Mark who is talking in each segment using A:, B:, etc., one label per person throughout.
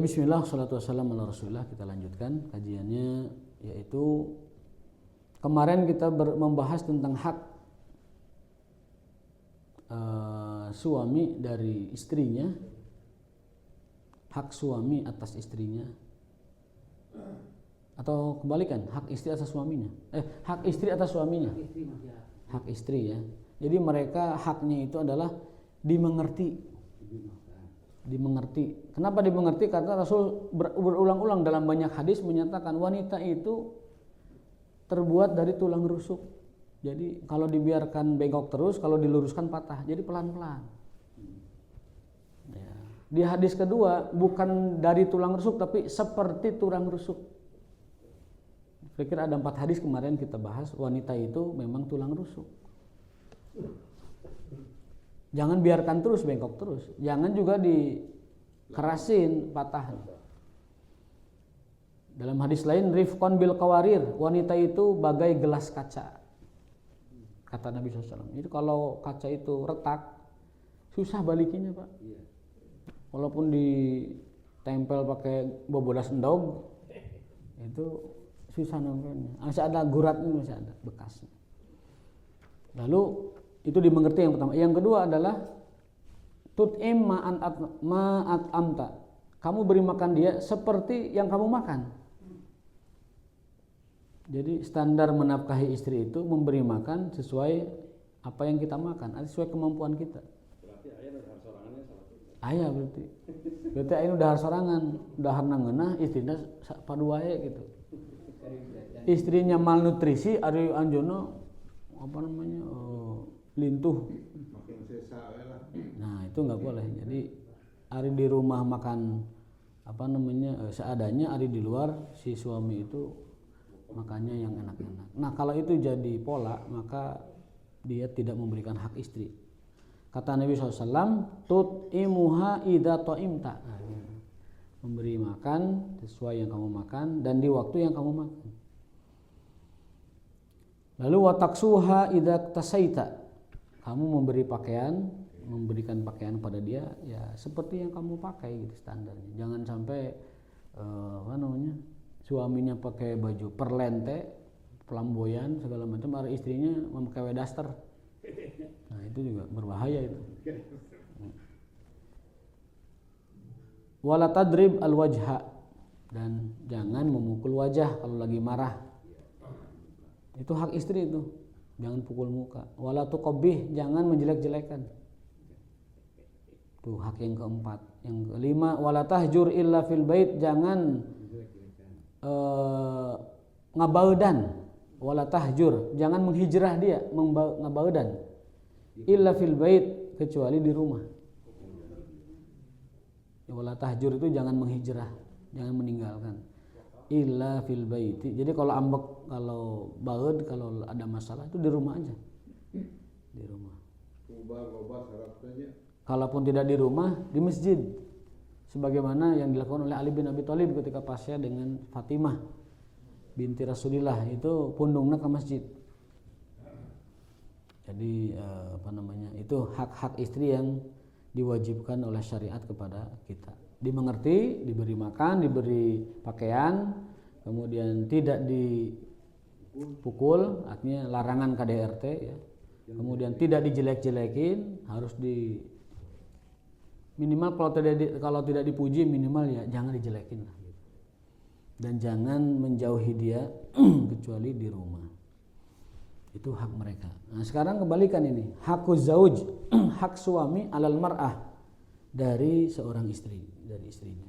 A: Ya bismillah, salatu wassalamu ala rasulillah. Kita lanjutkan kajiannya, yaitu kemarin kita membahas tentang hak suami dari istrinya, hak suami atas istrinya, atau kebalikan, hak istri atas suaminya. Hak istri atas suaminya. Hak istri ya. Jadi mereka haknya itu adalah dimengerti. Kenapa dimengerti? Karena Rasul berulang-ulang dalam banyak hadis menyatakan wanita itu terbuat dari tulang rusuk. Jadi kalau dibiarkan bengkok terus, kalau diluruskan patah. Jadi pelan-pelan. Ya. Di hadis kedua bukan dari tulang rusuk tapi seperti tulang rusuk. Kira-kira ada 4 hadis kemarin kita bahas, wanita itu memang tulang rusuk. Jangan biarkan terus bengkok terus. Jangan juga dikerasin patah. Dalam hadis lain, rifqan bil qawarir, wanita itu bagai gelas kaca. Kata Nabi SAW. Itu kalau kaca itu retak, susah balikinnya, Pak. Walaupun ditempel pakai bobodas endog, itu susah nongkrongnya. Masih ada guratnya, masih ada bekasnya. Lalu itu dimengerti yang pertama. Yang kedua adalah tut'im ma'at amta. Kamu beri makan dia seperti yang kamu makan. Jadi standar menafkahi istri itu memberi makan sesuai apa yang kita makan, sesuai kemampuan kita.
B: Berarti ayah udah harus sorangannya salah satu.
A: Ayah berarti ayah udah harus sorangan, udah harna ngeunah, istrinya padu wae gitu. Istrinya malnutrisi, ari anjono apa namanya? Lintuh.
B: Makin sesa lah.
A: Nah, itu enggak boleh. Jadi ari di rumah makan apa namanya? Seadanya, ari di luar si suami itu makannya yang enak-enak. Nah, kalau itu jadi pola, maka dia tidak memberikan hak istri. Kata Nabi SAW, tut'imuha idza ta'imta. Memberi makan sesuai yang kamu makan dan di waktu yang kamu makan. Lalu wataksuha idza tasaita. Kamu memberi pakaian, memberikan pakaian pada dia ya seperti yang kamu pakai gitu standarnya. Jangan sampai suaminya pakai baju perlente, flamboyan segala macam, ada istrinya memakai daster. Nah, itu juga berbahaya itu. Wala tadrib al-wajha, dan jangan memukul wajah kalau lagi marah. Itu hak istri itu. Jangan pukul muka. Wala tuqabbih, jangan menjelek-jelekan. Tuh hak yang keempat. Yang kelima, wala tahjur illa fil bait, jangan ngabaudan. Wala tahjur, jangan menghijrah dia, ngabaudan. Illa fil bait, kecuali di rumah. Wala tahjur itu jangan menghijrah, jangan meninggalkan. Illa fil baiti. Jadi kalau ambek, kalau baud, kalau ada masalah itu di rumah aja. Di rumah. Kalaupun tidak di rumah, di masjid. Sebagaimana yang dilakukan oleh Ali bin Abi Thalib ketika pasya dengan Fatimah binti Rasulillah, itu pundungna ke masjid. Jadi itu hak-hak istri yang diwajibkan oleh syariat kepada kita. Dimengerti, diberi makan, diberi pakaian, kemudian tidak dipukul, artinya larangan KDRT ya. Kemudian tidak dijelek-jelekin, harus minimal kalau tidak dipuji minimal ya jangan dijelekin lah. Dan jangan menjauhi dia kecuali di rumah. Itu hak mereka. Nah, sekarang kembalikan ini, hakuz zauj, hak suami alal mar'ah, dari seorang istri, dari istrinya.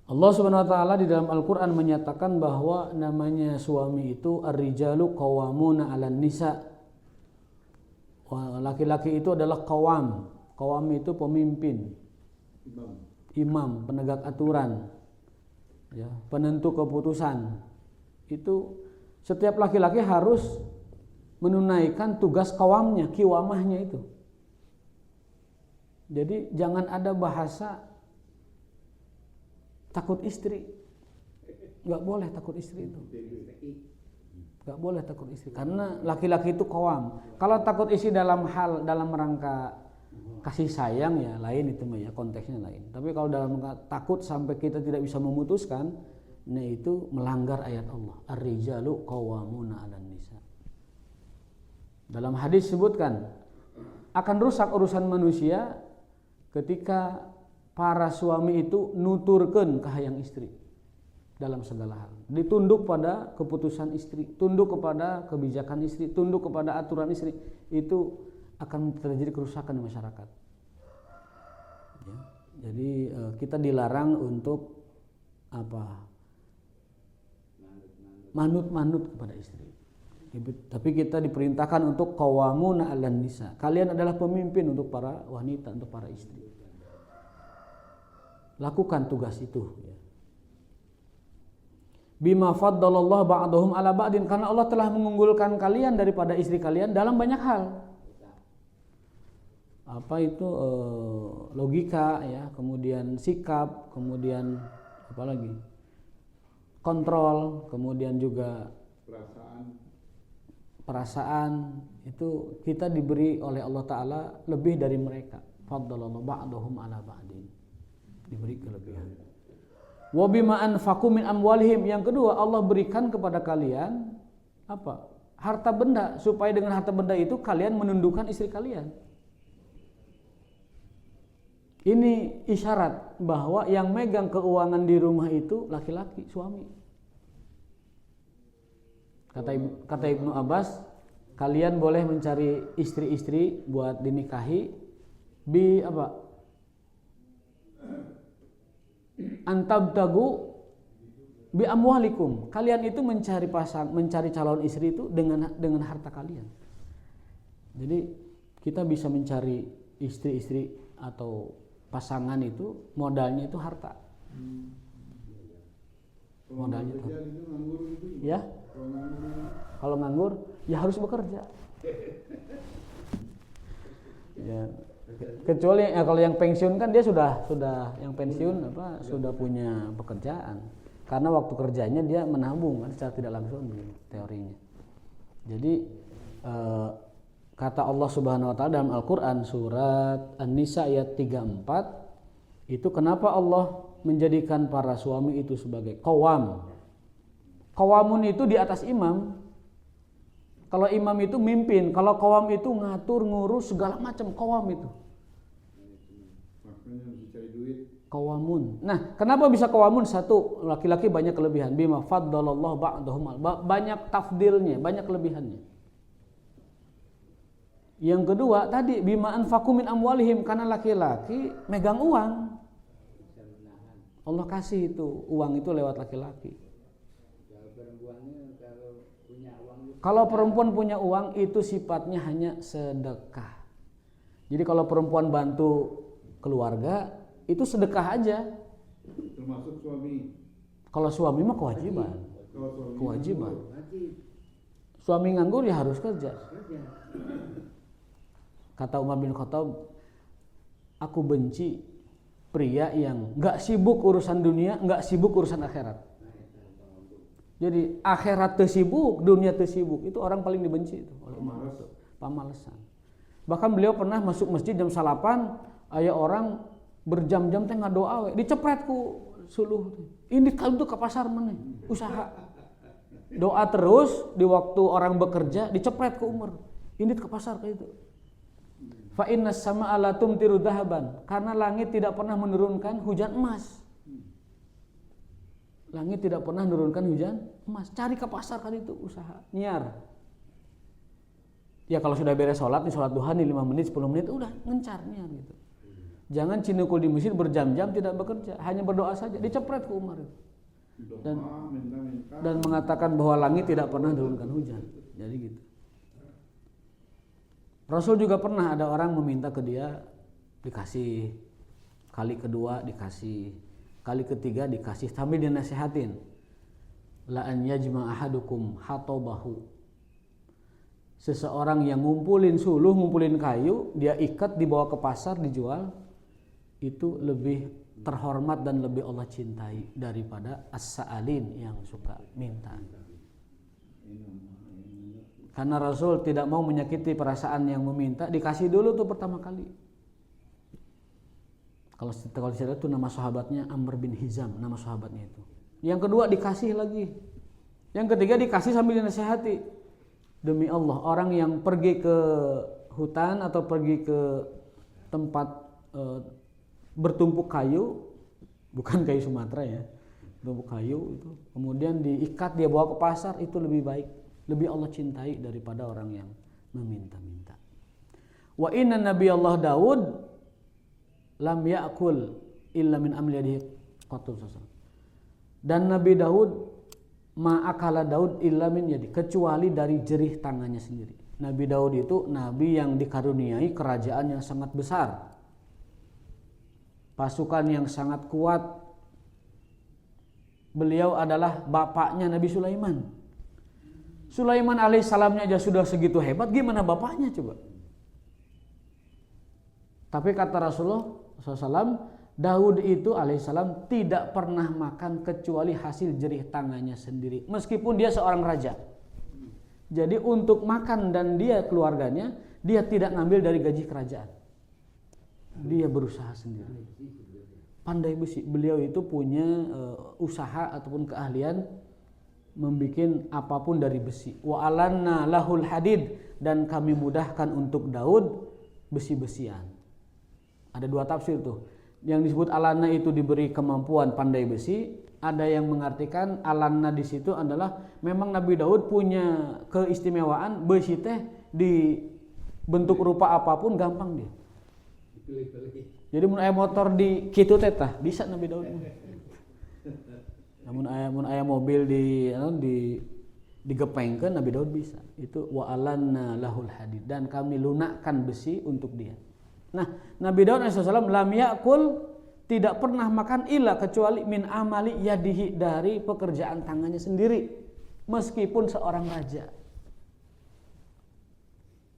A: Allah Subhanahu wa taala di dalam Al-Qur'an menyatakan bahwa namanya suami itu ar-rijalu qawwamuna 'alan nisa. Laki-laki itu adalah qawam. Qawam itu pemimpin. Imam, penegak aturan. Ya, penentu keputusan. Itu setiap laki-laki harus menunaikan tugas qawamnya, kiwamahnya itu. Jadi jangan ada bahasa takut istri. Gak boleh takut istri itu. Gak boleh takut istri. Karena laki-laki itu qawam. Kalau takut istri dalam rangka kasih sayang ya lain itu mah ya, konteksnya lain. Tapi kalau dalam takut sampai kita tidak bisa memutuskan, nah itu melanggar ayat Allah. Ar-rijalu qawwamuna 'alan nisa. Dalam hadis sebutkan akan rusak urusan manusia ketika para suami itu nuturkeun ka hayang istri dalam segala hal. Ditunduk pada keputusan istri, tunduk kepada kebijakan istri, tunduk kepada aturan istri, itu akan terjadi kerusakan di masyarakat. Ya, jadi kita dilarang untuk apa? Manut-manut kepada istri. Tapi kita diperintahkan untuk qawwamuna 'alan nisa. Kalian adalah pemimpin untuk para wanita, untuk para istri. Lakukan tugas itu. Ya. Bima faddalallahu ba'dahum 'ala ba'din, karena Allah telah mengunggulkan kalian daripada istri kalian dalam banyak hal. Apa itu logika ya, kemudian sikap, kemudian apa lagi? Kontrol, kemudian juga perasaan itu kita diberi oleh Allah Ta'ala lebih dari mereka. Faddalallahu ba'dahum 'ala ba'din, diberi kelebihan. Wa bima anfaqu min amwalihim, yang kedua Allah berikan kepada kalian apa? Harta benda, supaya dengan harta benda itu kalian menundukkan istri kalian. Ini isyarat bahwa yang megang keuangan di rumah itu laki-laki, suami. Kata Ibnu Abbas, kalian boleh mencari istri-istri buat dinikahi bi apa? Antabtagu bi amwalikum. Kalian itu mencari calon istri itu dengan harta kalian. Jadi kita bisa mencari istri-istri atau pasangan itu modalnya itu harta. Modalnya itu. Ya. Kalau nganggur ya harus bekerja. Ya. Kecuali ya kalau yang pensiun kan dia sudah yang pensiun apa sudah punya pekerjaan. Karena waktu kerjanya dia menabung kan secara tidak langsung teorinya. Jadi kata Allah Subhanahu wa taala dalam Al-Qur'an surat An-Nisa ayat 34, itu kenapa Allah menjadikan para suami itu sebagai qawam. Qawamun itu di atas imam. Kalau imam itu mimpin, kalau qawam itu ngatur, ngurus segala macam, qawam itu. Qawamun. Nah, kenapa bisa qawamun? Satu, laki-laki banyak kelebihan. Bima faddalallahu ba'dahum, banyak tafdilnya, banyak kelebihannya. Yang kedua tadi bima anfaqu min amwalihim, karena laki-laki megang uang. Allah kasih itu uang itu lewat laki-laki. Kalau perempuan punya uang itu sifatnya hanya sedekah. Jadi kalau perempuan bantu keluarga itu sedekah aja.
B: Termasuk suami.
A: Kalau suami mah kewajiban. Suami nganggur ya harus kerja. Kata Umar bin Khattab, aku benci pria yang nggak sibuk urusan dunia, nggak sibuk urusan akhirat. Jadi akhirat tersibuk, dunia tersibuk, itu orang paling dibenci itu oleh Umar. Pamalesan. Bahkan beliau pernah masuk masjid jam salapan, aya orang berjam-jam teh ngadoa we, dicepret ku suluh. Ini kalau tuh ke pasar mana? Usaha. Doa terus di waktu orang bekerja dicepret ku Umar. Ini ke pasar kayak itu. Fa innas samaa'a la tumtiru dhahaban, karena langit tidak pernah menurunkan hujan emas. Langit tidak pernah menurunkan hujan emas. Cari ke pasar kan itu usaha, nyiar. Ya kalau sudah beres sholat nih, sholat duha nih 5 menit 10 menit udah ngencar nyiar gitu. Jangan cinukul di masjid berjam-jam tidak bekerja, hanya berdoa saja. Dicepret ke Umar itu. Dan mengatakan bahwa langit tidak pernah menurunkan hujan. Jadi gitu. Rasul juga pernah ada orang meminta ke dia, dikasih. Kali kedua dikasih, kali ketiga dikasih, sambil dinasihatin. La an yajma ahadukum hatabahu. Seseorang yang ngumpulin suluh, ngumpulin kayu, dia ikat dibawa ke pasar dijual, itu lebih terhormat dan lebih Allah cintai daripada as-sa'alin yang suka minta. Karena Rasul tidak mau menyakiti perasaan yang meminta, dikasih dulu tuh pertama kali. Kalau tidak itu nama sahabatnya Amr bin Hizam, nama sahabatnya itu. Yang kedua dikasih lagi. Yang ketiga dikasih sambil dinasihati. Demi Allah, orang yang pergi ke hutan atau pergi ke tempat bertumpuk kayu, bukan kayu Sumatera ya, bertumpuk kayu itu, kemudian diikat dia bawa ke pasar, itu lebih baik, lebih Allah cintai daripada orang yang meminta-minta. Wa inna Nabi Allah Daud lam ya'kul illa min amli yadihi qattu. Dan Nabi Daud ma'akala Daud illa min yadi, kecuali dari jerih tangannya sendiri. Nabi Daud itu nabi yang dikaruniai kerajaan yang sangat besar, pasukan yang sangat kuat. Beliau adalah bapaknya Nabi Sulaiman. Sulaiman alaihissalamnya aja sudah segitu hebat, gimana bapaknya coba? Tapi kata Rasulullah SAW, Daud itu alaihissalam tidak pernah makan kecuali hasil jerih tangannya sendiri, meskipun dia seorang raja. Jadi untuk makan dan dia keluarganya, dia tidak ngambil dari gaji kerajaan. Dia berusaha sendiri. Pandai besi. Beliau itu punya usaha ataupun keahlian membikin apapun dari besi. Wa alanna lahul hadid, dan kami mudahkan untuk Daud besi-besian. Ada dua tafsir tuh. Yang disebut alanna itu diberi kemampuan pandai besi. Ada yang mengartikan alanna di situ adalah memang Nabi Daud punya keistimewaan, besi teh di bentuk rupa apapun gampang dia. Jadi mun aya motor di kitu teh tah bisa Nabi Daud. Namun aya mobil digepengkeun Nabi Daud bisa. Itu wa alanna lahul hadid, dan kami lunakkan besi untuk dia. Nah, Nabi Daud alaihissalam lam yakul, tidak pernah makan illa kecuali min amali yadihi, dari pekerjaan tangannya sendiri, meskipun seorang raja.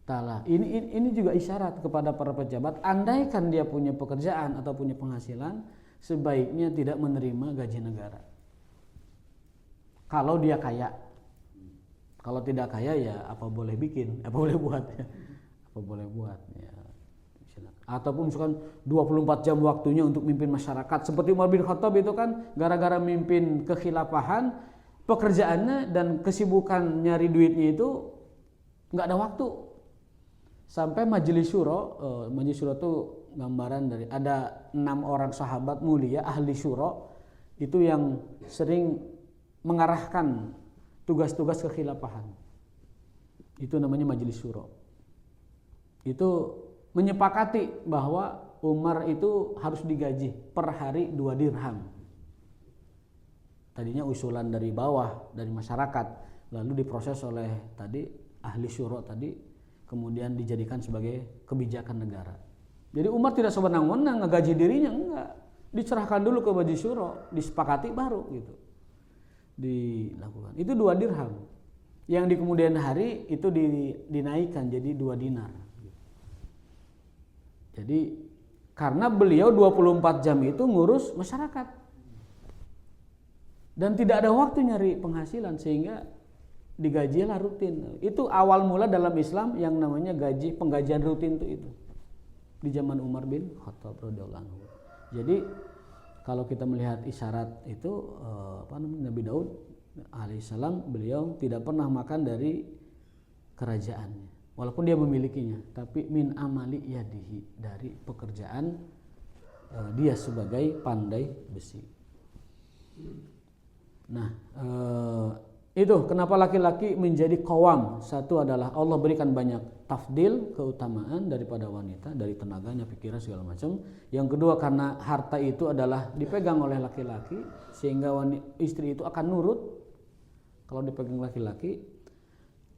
A: Taala. Ini juga isyarat kepada para pejabat, andaikan dia punya pekerjaan atau punya penghasilan, sebaiknya tidak menerima gaji negara. Kalau dia kaya. Kalau tidak kaya ya apa boleh bikin, apa boleh buat ya. Apa boleh buat ya. Ataupun misalkan 24 jam waktunya untuk mimpin masyarakat, seperti Umar bin Khattab itu kan gara-gara mimpin kekhilafahan, pekerjaannya dan kesibukan nyari duitnya itu nggak ada waktu. Sampai majelis syuro itu gambaran dari ada 6 orang sahabat mulia ahli syuro itu yang sering mengarahkan tugas-tugas kekhilafahan. Itu namanya majelis syuro. Itu menyepakati bahwa Umar itu harus digaji per hari 2 dirham. Tadinya usulan dari bawah, dari masyarakat, lalu diproses oleh tadi ahli syuro tadi, kemudian dijadikan sebagai kebijakan negara. Jadi Umar tidak sewenang-wenang ngegaji dirinya, enggak. Diserahkan dulu ke majelis syuro, disepakati baru gitu dilakukan. Itu 2 dirham. Yang di kemudian hari itu dinaikkan jadi 2 dinar. Jadi karena beliau 24 jam itu ngurus masyarakat dan tidak ada waktu nyari penghasilan, sehingga digajilah rutin. Itu awal mula dalam Islam yang namanya penggajian rutin itu di zaman Umar bin Khattab radhiyallahu anhu. Jadi kalau kita melihat isyarat itu Nabi Daud alaihissalam, beliau tidak pernah makan dari kerajaannya. Walaupun dia memilikinya, tapi min amali yadihi, dari pekerjaan dia sebagai pandai besi. Nah, itu kenapa laki-laki menjadi qawam. Satu adalah Allah berikan banyak tafdil, keutamaan daripada wanita, dari tenaganya, pikiran segala macam. Yang kedua karena harta itu adalah dipegang oleh laki-laki, sehingga istri itu akan nurut kalau dipegang laki-laki.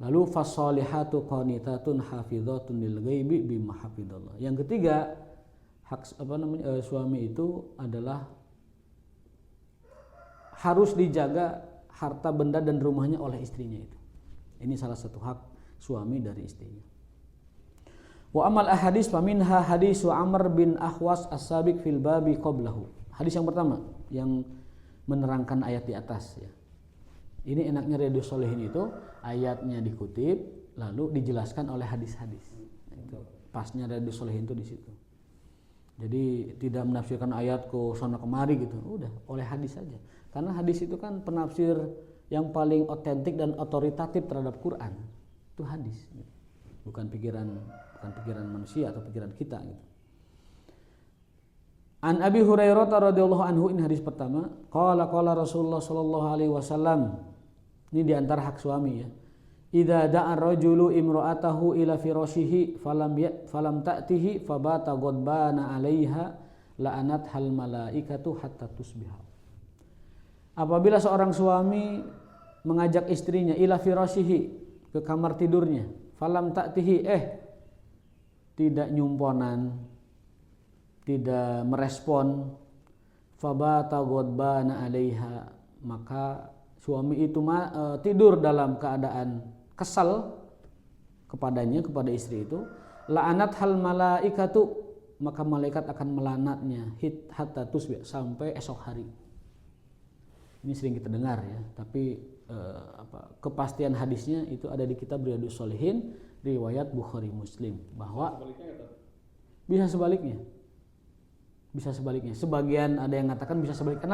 A: Lalu fasolihatu qanitatun hafizatun lil ghaibi bima hafidallah. Yang ketiga, suami itu adalah harus dijaga harta benda dan rumahnya oleh istrinya itu. Ini salah satu hak suami dari istrinya. Wa amal ahadits faminha hadisu Amr bin Ahwas as-sabiq fil babi qablahu. Hadis yang pertama yang menerangkan ayat di atas ya. Ini enaknya Riyadhus Shalihin itu ayatnya dikutip lalu dijelaskan oleh hadis-hadis. Itu pasnya Riyadhus Shalihin itu di situ. Jadi tidak menafsirkan ayat ke sana kemari gitu. Udah oleh hadis saja. Karena hadis itu kan penafsir yang paling otentik dan otoritatif terhadap Quran. Itu hadis. Bukan pikiran manusia atau pikiran kita gitu. An Abi Hurairah radhiyallahu anhu, ini hadis pertama. Qala Rasulullah sallallahu alaihi wasallam. Ini di antara hak suami ya. Idza da'a ar-rajulu imra'atahu ila firashihi falam ta'tihi fabata ghadbana 'alaiha la'anat hal malaikatu hatta tusbiha. Apabila seorang suami mengajak istrinya ila firashihi, ke kamar tidurnya, falam ta'tihi, tidak nyumponan, tidak merespon, fabata ghadbana 'alaiha, maka suami itu tidur dalam keadaan kesal kepadanya, kepada istri itu, la'anat hal malaikatu, maka malaikat akan melaknatnya hatta tusbih, sampai esok hari. Ini sering kita dengar ya, tapi kepastian hadisnya itu ada di kitab Riyadhus Shalihin riwayat Bukhari Muslim, bahwa bisa sebaliknya. Sebagian ada yang mengatakan bisa sebaliknya.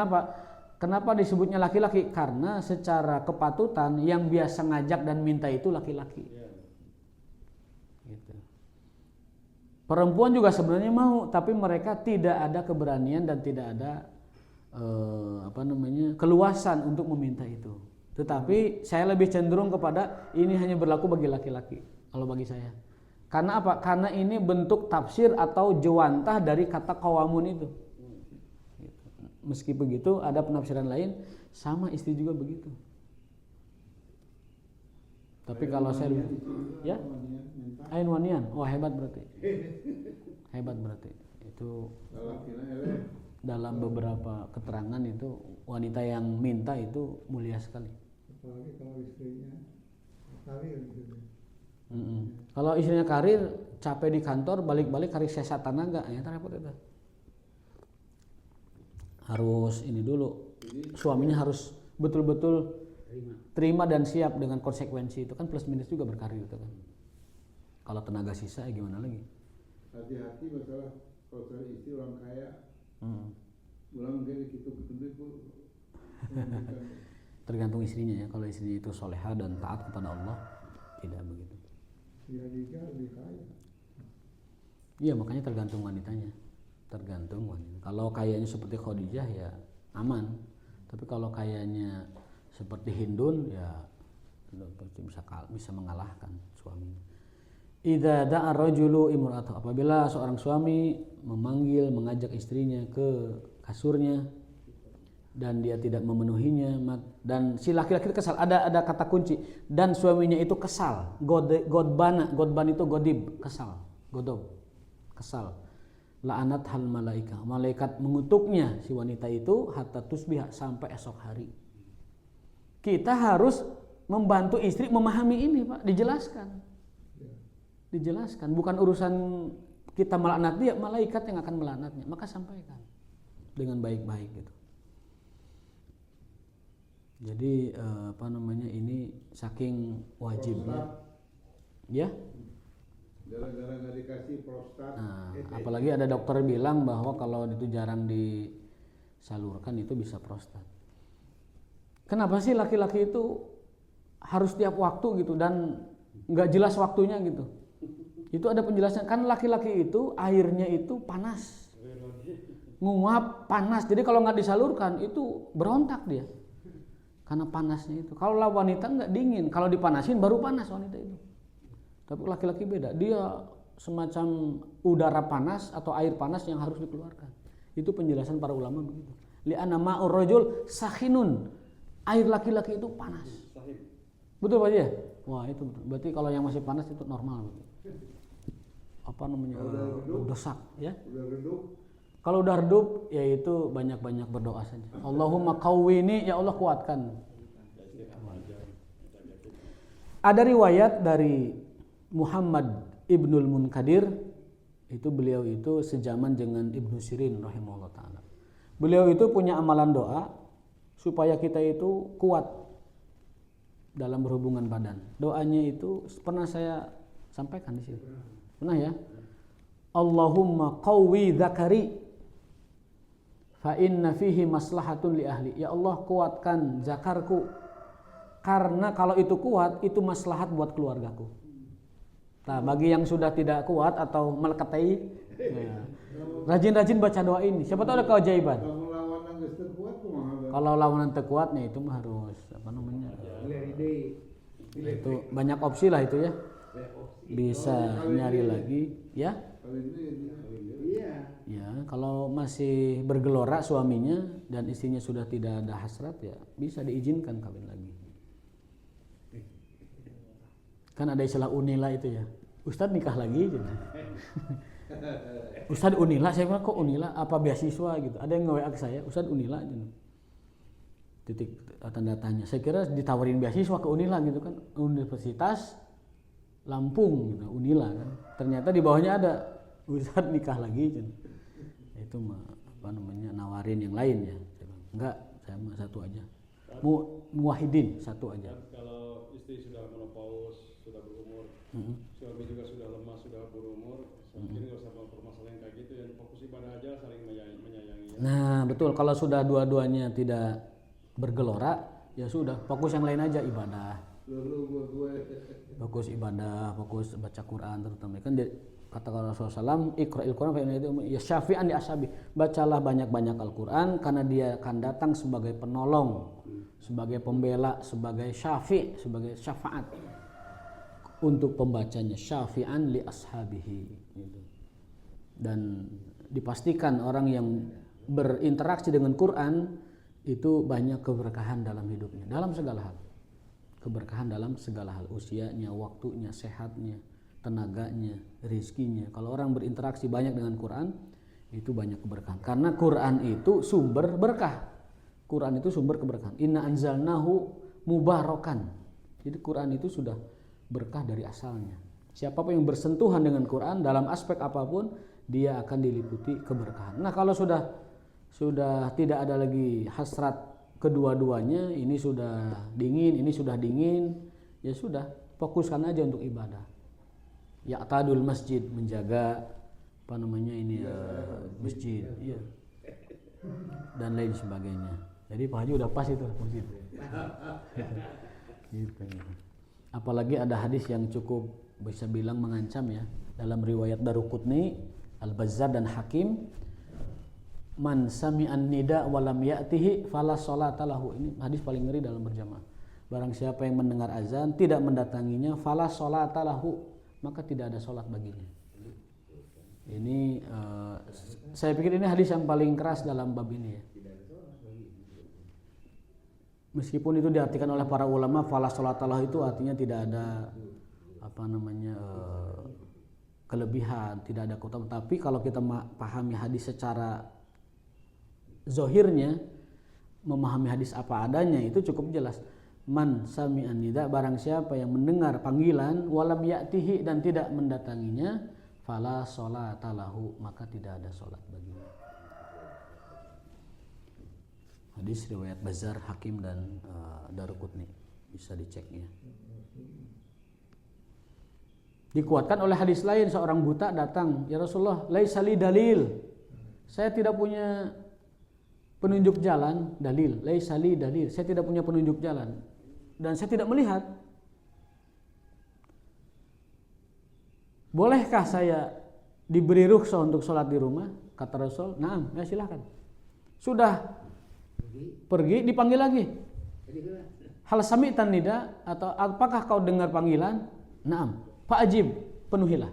A: Kenapa disebutnya laki-laki? Karena secara kepatutan yang biasa ngajak dan minta itu laki-laki. Gitu. Perempuan juga sebenarnya mau, tapi mereka tidak ada keberanian dan tidak ada keluasan untuk meminta itu. Tetapi saya lebih cenderung kepada ini hanya berlaku bagi laki-laki kalau bagi saya. Karena apa? Karena ini bentuk tafsir atau jawantah dari kata qawamun itu. Meski begitu ada penafsiran lain, sama istri juga begitu. Tapi kalau saya ya ain wanian, hebat berarti. Itu dalam beberapa keterangan itu wanita yang minta itu mulia sekali.
B: Apalagi kalau istrinya karir gitu.
A: Kalau istrinya karir, capek di kantor, balik-balik karir sesa tenaga, ya repot itu. Harus ini dulu, suaminya harus betul-betul terima dan siap dengan konsekuensi itu kan, plus minus juga berkarir itu kan. Kalau tenaga sisa ya gimana lagi?
B: Hati-hati masalah kalau cari istri orang kaya, ulang mungkin gitu betul-betul.
A: Tergantung istrinya ya. Kalau istrinya itu soleha dan taat kepada Allah, tidak begitu.
B: Dia lebih kaya.
A: Iya, makanya tergantung wanitanya. Kalau kayaknya seperti Khadijah ya aman, tapi kalau kayaknya seperti Hindun ya bisa mengalahkan suaminya. Idza da'a ar-rajulu imra'atahu, apabila seorang suami mengajak istrinya ke kasurnya dan dia tidak memenuhinya, dan si laki-laki kesal, ada kata kunci, dan suaminya itu kesal, godban itu godib, kesal, la'anat hal malaikat mengutuknya si wanita itu hatta tusbih, sampai esok hari. Kita harus membantu istri memahami ini, Pak, dijelaskan, bukan urusan kita melaknat dia, malaikat yang akan melaknatnya, maka sampaikan dengan baik-baik gitu. Jadi ini saking wajibnya ya.
B: Gara-gara nggak dikasih prostat.
A: Apalagi ada dokter bilang bahwa kalau itu jarang disalurkan itu bisa prostat. Kenapa sih laki-laki itu harus tiap waktu gitu dan nggak jelas waktunya gitu? Itu ada penjelasan. Kan laki-laki itu airnya itu panas, nguap panas. Jadi kalau nggak disalurkan itu berontak dia karena panasnya itu. Kalau wanita nggak dingin, kalau dipanasin baru panas wanita itu. Tapi laki-laki beda, dia semacam udara panas atau air panas yang harus dikeluarkan. Itu penjelasan para ulama begitu. Li'anna ma'ur rajul sakhinun, air laki-laki itu panas. Betul Pak ya? Wah itu betul. Berarti kalau yang masih panas itu normal. Berdosak ya. Kalau udah redup, ya itu banyak-banyak berdoa saja. Allahumma qawwini, ya Allah kuatkan. Ada riwayat dari Muhammad Ibnul Munkadir, itu beliau itu sejaman dengan Ibnu Sirin rahimahullah ta'ala. Beliau itu punya amalan doa supaya kita itu kuat dalam berhubungan badan. Doanya itu pernah saya sampaikan di sini. Pernah ya? Allahumma qawwi dzakari fa inna fihi maslahatun li ahli. Ya Allah, kuatkan zakarku, karena kalau itu kuat itu maslahat buat keluargaku. Nah, bagi yang sudah tidak kuat atau meleketai, rajin-rajin baca doa ini. Siapa tahu ada keajaiban. Kalau lawanan terkuatnya itu mah harus apa namanya? Itu banyak opsi lah itu ya. Bisa nyari lagi, ya. Ya, kalau masih bergelora suaminya dan istrinya sudah tidak ada hasrat, ya bisa diizinkan kawin lagi. Kan ada istilah unila itu ya. Ustadz nikah lagi gitu. Ustadz unila, saya bilang kok unila? Apa beasiswa gitu? Ada yang nge-WA ke saya, Ustadz unila gitu. Titik tanda tanya. Saya kira ditawarin beasiswa ke unila gitu kan, Universitas Lampung gitu, unila kan. Ternyata di bawahnya ada Ustadz nikah lagi gitu. Itu mah apa namanya, nawarin yang lain ya. Enggak, saya mah satu aja. Muwahhidin satu aja.
C: Kalau istri sudah menopause, sudah berumur, suami juga sudah lemah, sudah berumur, mungkin nggak usah permasalahan kayak gitu, yang fokus ibadah aja, saling menyayangi.
A: Nah betul, kalau sudah dua-duanya tidak bergelora, ya sudah fokus yang lain aja, ibadah. Fokus ibadah, fokus baca Quran terutama. Kan kata Rasulullah SAW, Iqra'il Quran fa innahu yasyafi'an li ashabi. Bacalah banyak-banyak Al-Quran karena dia akan datang sebagai penolong, sebagai pembela, sebagai syafi', sebagai syafaat untuk pembacanya, syafi'an li ashabihi gitu. Dan dipastikan orang yang berinteraksi dengan Quran itu banyak keberkahan dalam hidupnya, dalam segala hal. Keberkahan dalam segala hal, usianya, waktunya, sehatnya, tenaganya, rizkinya. Kalau orang berinteraksi banyak dengan Quran, itu banyak keberkahan. Karena Quran itu sumber berkah. Quran itu sumber keberkahan. Inna anzalnahu mubarakan. Jadi Quran itu sudah berkah dari asalnya. Siapapun yang bersentuhan dengan Quran dalam aspek apapun, dia akan diliputi keberkahan. Nah, kalau sudah tidak ada lagi hasrat kedua-duanya, ini sudah dingin, ya sudah, fokuskan aja untuk ibadah. Ya'tadul masjid, menjaga apa namanya ini masjid, iya. Dan lain sebagainya. Jadi Pak Haji udah pas itu masjid. Gitu. Apalagi ada hadis yang cukup bisa bilang mengancam ya, dalam riwayat Daruqutni, Al-Bazzar dan Hakim, man sami'an nida wa lam ya'tihi fala sholata lahu. Ini hadis paling ngeri dalam berjamaah. Barang siapa yang mendengar azan tidak mendatanginya, fala sholata lahu, maka tidak ada sholat baginya. Ini saya pikir ini hadis yang paling keras dalam bab ini ya. Meskipun itu diartikan oleh para ulama, fala sholatalah itu artinya tidak ada apa namanya kelebihan, tidak ada keutamaan. Tapi kalau kita pahami hadis secara zohirnya, memahami hadis apa adanya, itu cukup jelas. Man sami'an nida, barang siapa yang mendengar panggilan, walam ya'tihi, dan tidak mendatanginya, fala sholatalahu, maka tidak ada sholat baginya. Hadis riwayat Bazzar, Hakim dan Daruqutni, bisa diceknya. Dikuatkan oleh hadis lain, seorang buta datang, ya Rasulullah, laisa li dalil, saya tidak punya penunjuk jalan, dalil, laisa li dalil, saya tidak punya penunjuk jalan dan saya tidak melihat. Bolehkah saya diberi rukhsah untuk sholat di rumah? Kata Rasul, naam, ya silahkan. Sudah pergi, dipanggil lagi. Hal sami'tan nida, atau apakah kau dengar panggilan? Naam, fa'ajib, penuhilah.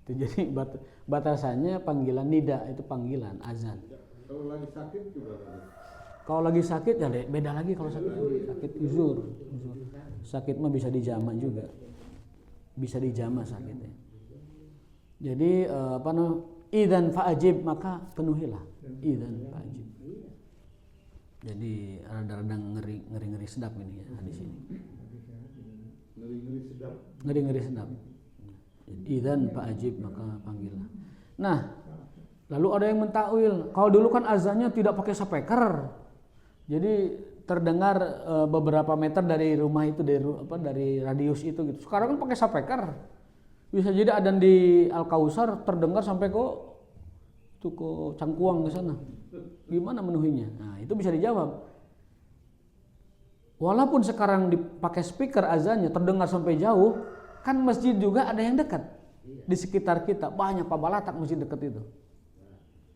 A: Itu jadi batasannya panggilan nida, itu panggilan azan.
B: Kalau lagi sakit juga.
A: Kalau lagi sakit ya beda lagi. Kalau sakit uzur. Sakit mah bisa dijama juga. Bisa dijama sakitnya. Jadi idzan fa'ajib, maka penuhilah. Idzan fa'ajib. Jadi rada-rada ngeri sedap ini ya hadis ini. Ngeri sedap. Idzan fa'ajib, maka panggillah. Nah, lalu ada yang mentakwil, kalau dulu kan azannya tidak pakai speaker. Jadi terdengar beberapa meter dari rumah itu, dari radius itu gitu. Sekarang kan pakai speaker. Bisa jadi adzan di Al-Kautsar terdengar sampai ke Cangkuang ke sana. Gimana menuhinya? Nah, itu bisa dijawab. Walaupun sekarang dipakai speaker azannya terdengar sampai jauh, kan masjid juga ada yang dekat. Di sekitar kita banyak Pabalatak masjid dekat itu.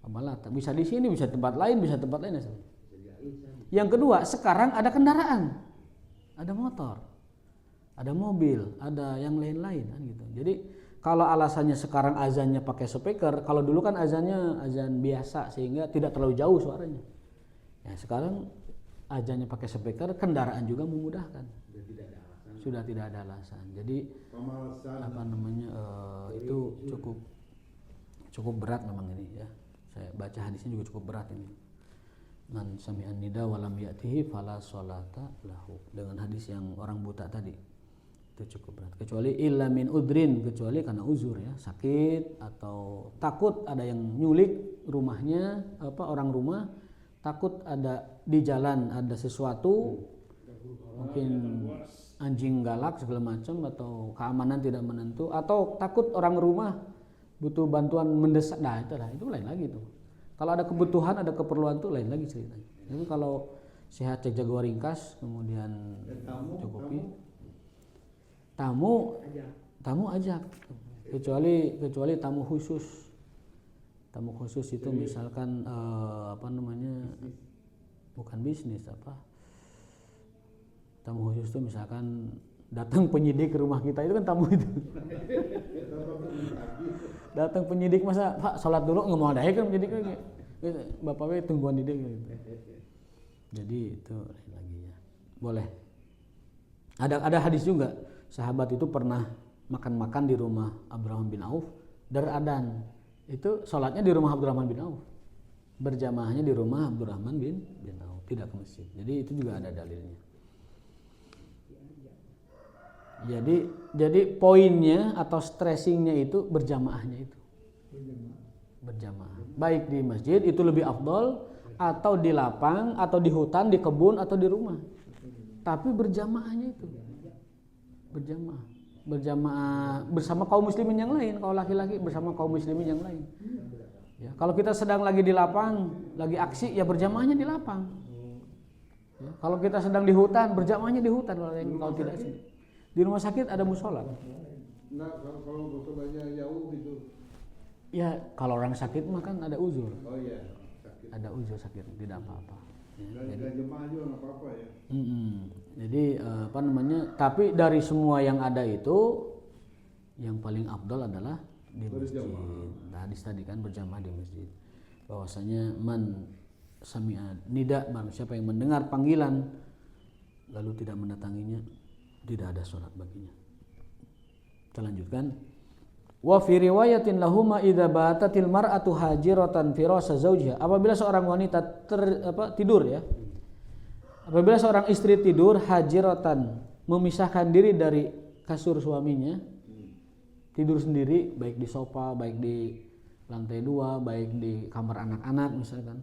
A: Pabalatak bisa di sini, bisa tempat lain, bisa tempat lain. Yang kedua, sekarang ada kendaraan. Ada motor. Ada mobil, ada yang lain-lain kan gitu. Jadi kalau alasannya sekarang azannya pakai speaker, kalau dulu kan azannya azan biasa sehingga tidak terlalu jauh suaranya. Ya, sekarang azannya pakai speaker, kendaraan juga memudahkan. Sudah tidak ada alasan. Jadi apa namanya itu cukup berat memang ini ya. Saya baca hadisnya juga cukup berat ini. Man sami'an nida walam ya'tihi fala sholata lahu. Dengan hadis yang orang buta tadi. Itu cukup berat. Kecuali illa min udrin, kecuali karena uzur ya, sakit atau takut ada yang nyulik rumahnya, orang rumah, takut ada di jalan ada sesuatu, mungkin anjing galak segala macam atau keamanan tidak menentu, atau takut orang rumah butuh bantuan mendesak. Nah, itu lain lagi tuh. Kalau ada kebutuhan, ada keperluan tuh lain lagi ceritanya. Jadi kalau sehat cek jago ringkas, kemudian cukupi. Tamu ajak. Kecuali tamu khusus. Tamu khusus itu misalkan bukan bisnis apa. Tamu khusus itu misalkan datang penyidik ke rumah kita, itu kan tamu itu. Datang penyidik masa Pak sholat dulu nggak mau ada kan penyidik lagi. Bapak tungguan di dia gitu. Jadi itu lagi ya. Boleh. Ada hadis juga. Sahabat itu pernah makan-makan di rumah Abdurrahman bin Auf, dar adzan. Itu sholatnya di rumah Abdurrahman bin Auf. Berjamaahnya di rumah Abdurrahman bin Auf, tidak ke masjid. Jadi itu juga ada dalilnya. Jadi poinnya atau stressingnya itu berjamaahnya itu. Berjamaah. Baik di masjid itu lebih afdol, atau di lapang, atau di hutan, di kebun, atau di rumah. Tapi berjamaahnya itu. Berjamaah bersama kaum muslimin yang lain. Kalau laki-laki bersama kaum muslimin yang lain ya, kalau kita sedang lagi di lapang, lagi aksi, ya berjamaahnya di lapang ya. Kalau kita sedang di hutan, berjamaahnya di hutan. Kalau tidak sih di rumah sakit ada musola.
B: Nah, kalau musolanya jauh gitu
A: ya, kalau orang sakit mah kan ada uzur.
B: Oh iya, sakit.
A: Ada uzur sakit, tidak apa-apa ya,
B: jadi jemaah juga nggak apa-apa ya.
A: Jadi tapi dari semua yang ada itu yang paling afdal adalah di masjid. Nah, hadis tadi kan berjamaah di masjid. Bahwasanya man sami'a nida, siapa yang mendengar panggilan lalu tidak mendatanginya, tidak ada sholat baginya. Kita lanjutkan. Wa fi riwayatin lahuma idza batatil mar'atu hajiratan firasa zawjiha. Apabila seorang wanita tidur ya. Apabila seorang istri tidur hajiratan, memisahkan diri dari kasur suaminya, tidur sendiri, baik di sofa, baik di lantai 2, baik di kamar anak-anak misalkan.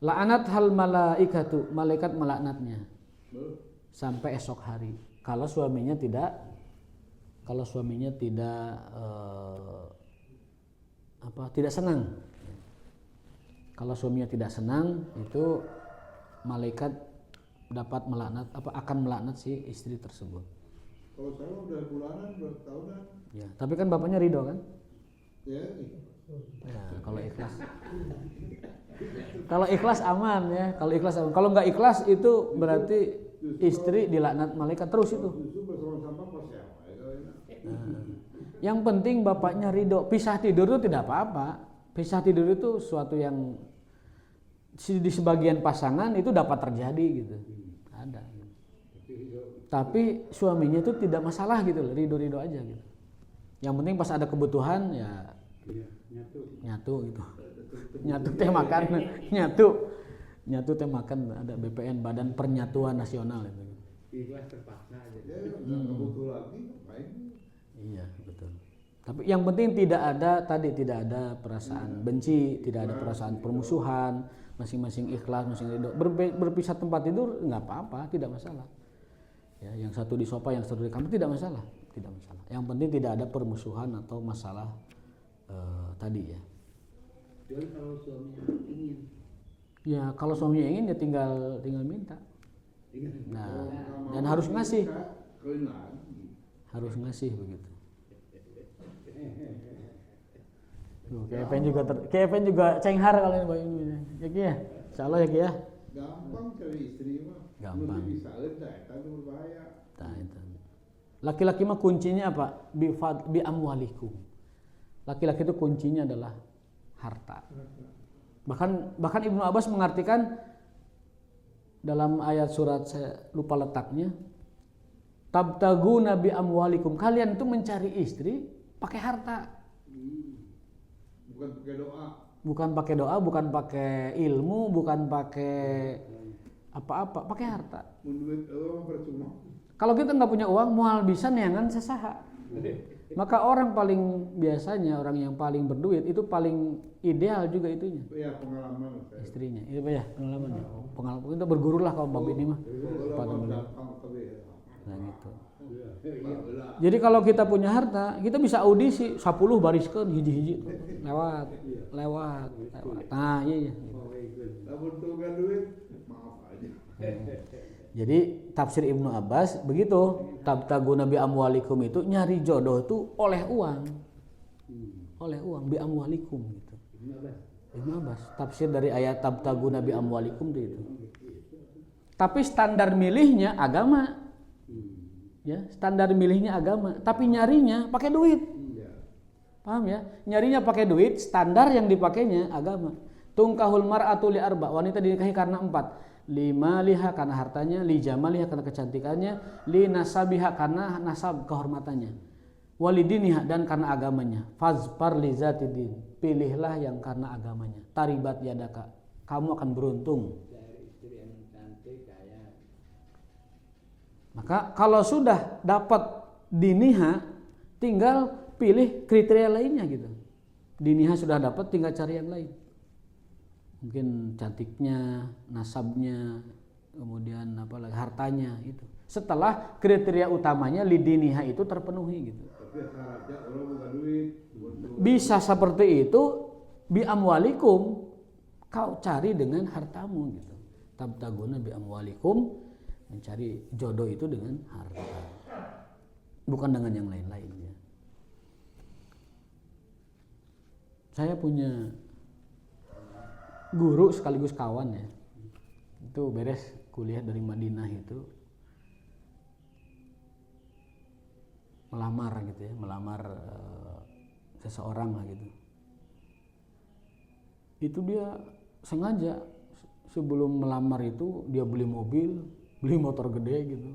A: La'anat hal malaikatu, malaikat melaknatnya sampai esok hari. Kalau suaminya tidak senang. Kalau suaminya tidak senang, itu malaikat dapat akan melaknat si istri tersebut.
B: Kalau saya udah bulanan, udah tahunan.
A: Ya, tapi kan bapaknya ridho kan?
B: Ya.
A: Ya, kalau ikhlas. Kalau ikhlas aman ya. Kalau ikhlas aman. Kalau nggak ikhlas itu berarti istri dilaknat malaikat terus itu. Yang penting bapaknya ridho. Pisah tidur itu tidak apa-apa. Pisah tidur itu suatu yang di sebagian pasangan itu dapat terjadi gitu. Ada. Tapi suaminya itu tidak masalah gitu loh, ridho-ridho aja gitu. Yang penting pas ada kebutuhan ya nyatu gitu. Nyatu teh makan, nyatu teh makan, ada BPN, Badan Pernyatuan Nasional itu.
B: Ikhlas terpaksa aja. Kebutuhan lagi ngapain?
A: Iya, betul. Tapi yang penting tidak ada perasaan benci, tidak ada perasaan permusuhan, masing-masing ikhlas, masing-masing ridho. Berpisah tempat tidur nggak apa-apa, tidak masalah. Ya, yang satu di sofa, yang satu di kamar, tidak masalah. Yang penting tidak ada permusuhan atau masalah tadi ya.
D: Kecuali kalau suaminya ingin.
A: Ya kalau suaminya ingin ya tinggal minta. Nah, dan harus ngasih. Harus ngasih begitu. KFN juga cenghar kalau ini. Ya Ki ya. Insyaallah ya Ki ya.
B: Gampang cari istri mah.
A: Gampang.
B: Mesti bisa eta itu berbahaya.
A: Laki-laki mah kuncinya apa? Bi amwalikum. Laki-laki itu kuncinya adalah harta. Bahkan Ibnu Abbas mengartikan dalam ayat surat saya lupa letaknya, tabtaguna bi amwalikum, kalian itu mencari istri pakai harta.
B: Bukan pakai doa.
A: Bukan pakai ilmu, bukan pakai apa-apa, pakai harta.
B: Menduit percuma.
A: Kalau kita nggak punya uang, mual bisa neangan sesaha. Maka orang yang paling berduit itu paling ideal juga itunya.
B: Ya pengalaman.
A: Istrinya, itu ya pengalaman. Pengalaman kita berguru lah kalau bab ini mah. Nah gitu. Jadi kalau kita punya harta, kita bisa audisi 10 bariskan hiji-hiji lewat. Nah iya.
B: Butuhkan duit, maaf aja.
A: Jadi tafsir Ibnu Abbas begitu, tabtaguna bi amwalikum itu nyari jodoh itu oleh uang. Bi amwalikum gitu. Ibnu Abbas tafsir dari ayat tabtaguna bi amwalikum itu. Tapi standar milihnya agama. Ya, standar milihnya agama, tapi nyarinya pakai duit. Paham ya? Nyarinya pakai duit, standar yang dipakainya agama. Tungkahul mar'atu li arba, wanita dinikahi karena 4. Lima liha karena hartanya, li jamaliha karena kecantikannya, li nasabiha karena nasab kehormatannya, walidiniha dan karena agamanya. Fazfar li zatidin, pilihlah yang karena agamanya. Taribat yadaka, kamu akan beruntung. Maka kalau sudah dapat diniha, tinggal pilih kriteria lainnya gitu. Diniha sudah dapat, tinggal cari yang lain. Mungkin cantiknya, nasabnya, kemudian apalagi hartanya itu. Setelah kriteria utamanya lidiniha itu terpenuhi gitu.
B: Tapi syaratnya orang bukan duit.
A: Bisa seperti itu bi amwalikum, kau cari dengan hartamu gitu. Tabtaguna bi amwalikum, mencari jodoh itu dengan harta, bukan dengan yang lain-lainnya. Saya punya guru sekaligus kawan ya, itu beres kuliah dari Madinah itu melamar gitu ya, seseorang lah gitu. Itu dia sengaja sebelum melamar itu dia beli mobil, beli motor gede gitu,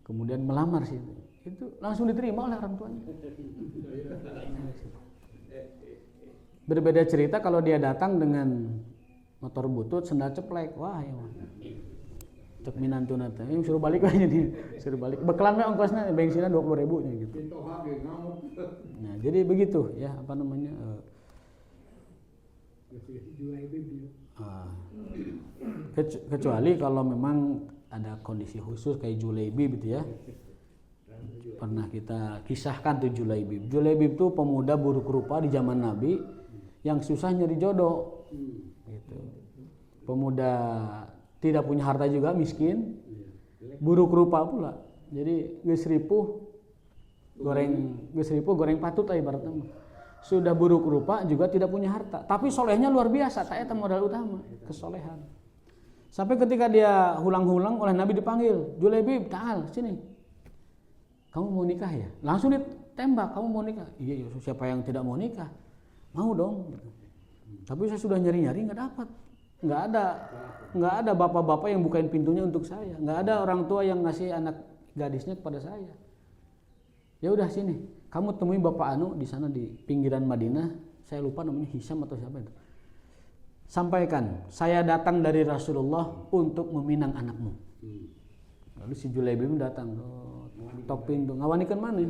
A: kemudian melamar sih itu langsung diterima oleh orang tuanya. Berbeda cerita kalau dia datang dengan motor butut, sendal ceplek, wah ya cek minantuna teh suruh balik aja nih, suruh balik bekelan we ongkosnya bensinnya 20.000 nya gitu. Nah jadi begitu ya, apa namanya kecuali kalau memang ada kondisi khusus kayak Julaibib gitu ya. Pernah kita kisahkan tuh Julaibib. Julaibib itu pemuda buruk rupa di zaman Nabi yang susah nyari jodoh. Gitu. Pemuda tidak punya harta juga, miskin, buruk rupa pula. Jadi geus ripuh goreng patut ibaratnya. Sudah buruk rupa juga tidak punya harta, tapi solehnya luar biasa. Saya itu modal utama, kesolehan. Sampai ketika dia hulang-hulang oleh Nabi dipanggil, Julaibib, ta'al, sini. Kamu mau nikah ya? Langsung ditembak, kamu mau nikah? Iya, siapa yang tidak mau nikah? Mau dong. Tapi saya sudah nyari-nyari nggak dapat. Nggak ada bapak-bapak yang bukain pintunya untuk saya. Nggak ada orang tua yang ngasih anak gadisnya kepada saya. Ya udah sini, kamu temui Bapak Anu di sana di pinggiran Madinah. Saya lupa namanya Hisam atau siapa itu. Sampaikan, saya datang dari Rasulullah untuk meminang anakmu. Lalu si Julaibib datang, tok pintu, ngawanikan mana?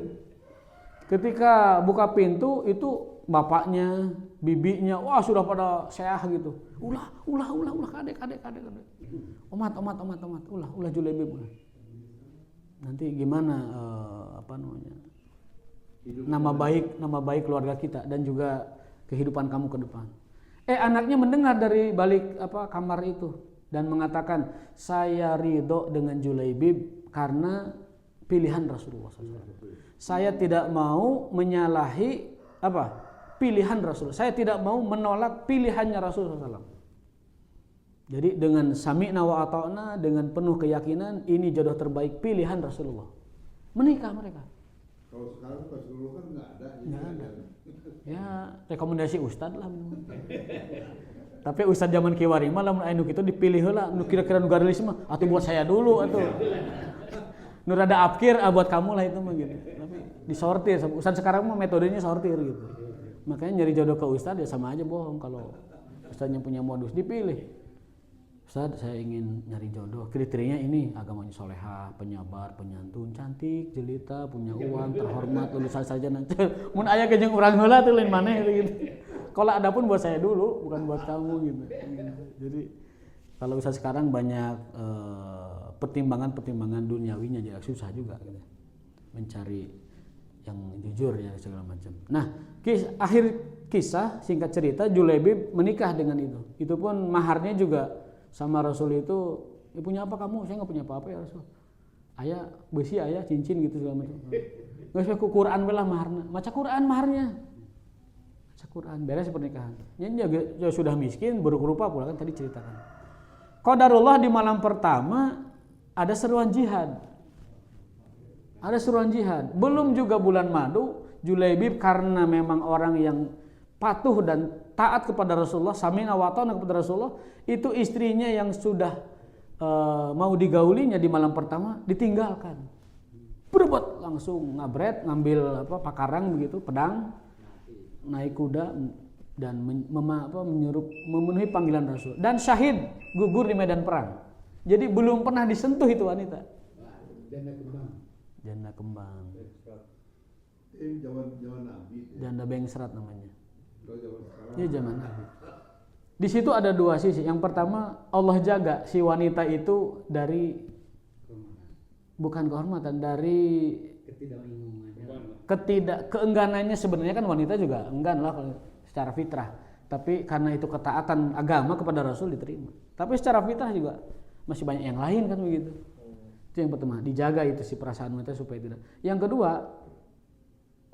A: Ketika buka pintu itu bapaknya, bibinya, wah sudah pada seah gitu. Ulah, kadek. Omat, ulah Julaibib. nanti gimana apa namanya nama baik keluarga kita dan juga kehidupan kamu ke depan. Anaknya mendengar dari balik kamar itu dan mengatakan, saya ridho dengan Julaibib karena pilihan Rasulullah SAW. Saya tidak mau menyalahi pilihan Rasul. Saya tidak mau menolak pilihannya Rasulullah SAW. Jadi dengan sami'na wa ata'na, dengan penuh keyakinan ini jodoh terbaik pilihan Rasulullah. Menikah mereka.
B: Kalau sekarang Rasulullah kan nggak ada.
A: Nggak ada. Ya rekomendasi ustad lah. Tapi ustad zaman kiwari mah lamun anu kitu dipilih heula nu kira-kira nu garelis mah atuh buat saya dulu atuh. Nu rada afkir buat kamu lah itu mah gitu. Tapi disortir. Ustad sekarang mah metodenya sortir gitu. Makanya nyari jodoh ke ustad ya sama aja bohong kalau ustadnya punya modus dipilih. Ustaz, saya ingin nyari jodoh. Kriterianya ini, agamanya solehah, penyabar, penyantun, cantik, jelita, punya uang, terhormat, lulusan sarjana. Mun aya ke jeung urang heula teh lain maneh gitu. Kalau ada pun buat saya dulu, bukan buat kamu gitu. Jadi kalau Ustaz sekarang banyak pertimbangan-pertimbangan duniawinya jadi susah juga gitu. Mencari yang jujur ya segala macam. Nah, akhir kisah singkat cerita Julaibib menikah dengan itu. Itu pun maharnya juga sama Rasul itu, punya apa kamu? Saya nggak punya apa-apa ya Rasul. Ayah besi, ayah cincin gitu segala macam. Nggak usah Quran belah maharnya. Baca Quran maharnya. Baca Quran beres pernikahan. Dia sudah miskin, buruk rupa pula kan tadi ceritakan. Qadarullah di malam pertama ada seruan jihad. Ada seruan jihad. Belum juga bulan madu, Julaibib karena memang orang yang patuh dan taat kepada Rasulullah, sami'na wa ata'na kepada Rasulullah, itu istrinya yang sudah mau digaulinya di malam pertama ditinggalkan. Berebut langsung ngabret, ngambil pakarang begitu, pedang, naik kuda dan memenuhi panggilan Rasul. Dan syahid, gugur di medan perang. Jadi belum pernah disentuh itu wanita. Janda kembang.
B: Zaman Nabi.
A: Janda bengsrat namanya. Ya zaman Nabi. Di situ ada dua sisi. Yang pertama Allah jaga si wanita itu dari bukan kehormatan, dari keengganannya. Sebenarnya kan wanita juga enggan lah kalau secara fitrah. Tapi karena itu ketaatan agama kepada Rasul diterima. Tapi secara fitrah juga masih banyak yang lain kan begitu. Itu yang pertama, dijaga itu si perasaan wanita supaya tidak. Yang kedua,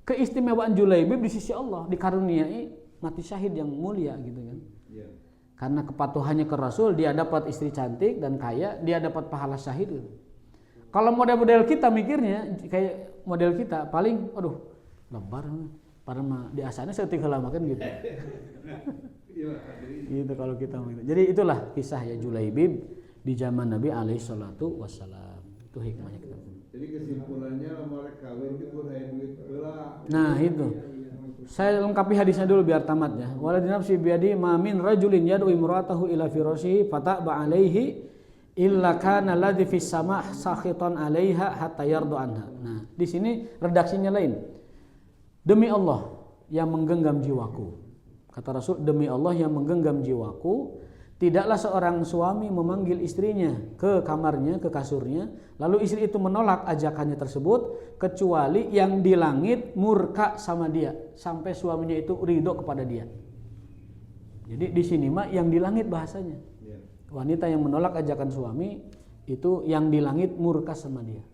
A: keistimewaan Julaibib di sisi Allah, dikaruniai mati syahid yang mulia gitu kan. Yeah. Karena kepatuhannya ke Rasul, dia dapat istri cantik dan kaya, dia dapat pahala syahid gitu. Kalau model-model kita mikirnya kayak model kita paling lebar padahal di asalnya setik heula makan gitu. Gitu kalau kita mikir. Jadi itulah kisah ya Julaibib di zaman Nabi alaihi salatu wassalam. Itu hikmahnya kita.
B: Jadi kesimpulannya mereka kawin itu kudu duit heula.
A: Nah, itu. Saya lengkapi hadisnya dulu biar tamat ya. Waladhi nafsi biyadi ma min rajulin yad'u imra'atahu ila firashihi fata'ba 'alaihi illa kana alladhi fis sama' sakhitan 'alaiha hatta yardu anha. Nah, di sini redaksinya lain. Demi Allah yang menggenggam jiwaku. Kata Rasul, demi Allah yang menggenggam jiwaku, tidaklah seorang suami memanggil istrinya ke kamarnya, ke kasurnya, lalu istri itu menolak ajakannya tersebut, kecuali yang di langit murka sama dia, sampai suaminya itu ridho kepada dia. Jadi di sini mah yang di langit bahasanya. Wanita yang menolak ajakan suami, itu yang di langit murka sama dia.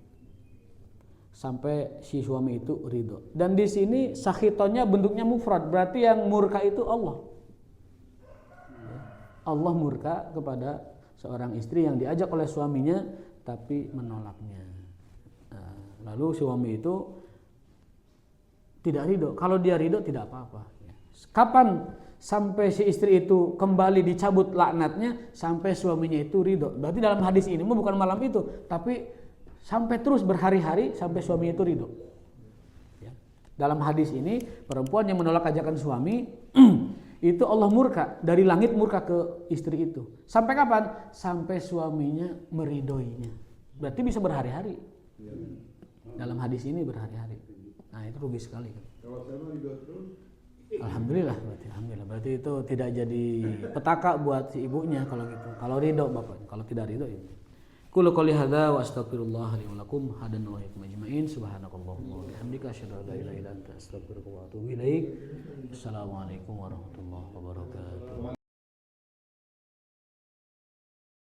A: Sampai si suami itu ridho. Dan di sini sakhitonnya bentuknya mufrad, berarti yang murka itu Allah. Allah murka kepada seorang istri yang diajak oleh suaminya tapi menolaknya. Nah, lalu suami itu tidak ridho. Kalau dia ridho tidak apa-apa. Kapan sampai si istri itu kembali dicabut laknatnya? Sampai suaminya itu ridho. Berarti dalam hadis ini bukan malam itu, tapi sampai terus berhari-hari sampai suaminya itu ridho. Ya. Dalam hadis ini perempuan yang menolak ajakan suami itu Allah murka, dari langit murka ke istri itu. Sampai kapan? Sampai suaminya meridhoinya. Berarti bisa berhari-hari. Dalam hadis ini berhari-hari. Nah, itu rugi sekali.
B: Kalau saya ridho terus,
A: alhamdulillah berarti. Alhamdulillah. Berarti itu tidak jadi petaka buat si ibunya kalau gitu. Kalau ridho bapak, kalau tidak ridho ya. Qul qouli hadza wa astaghfirullah li wa lakum hadanallahu wa iyyakum ajmain subhanakallahumma wa bihamdika asyhadu an la ilaha illa anta astaghfiruka wa atubu ilaik. Assalamualaikum warahmatullahi wabarakatuh.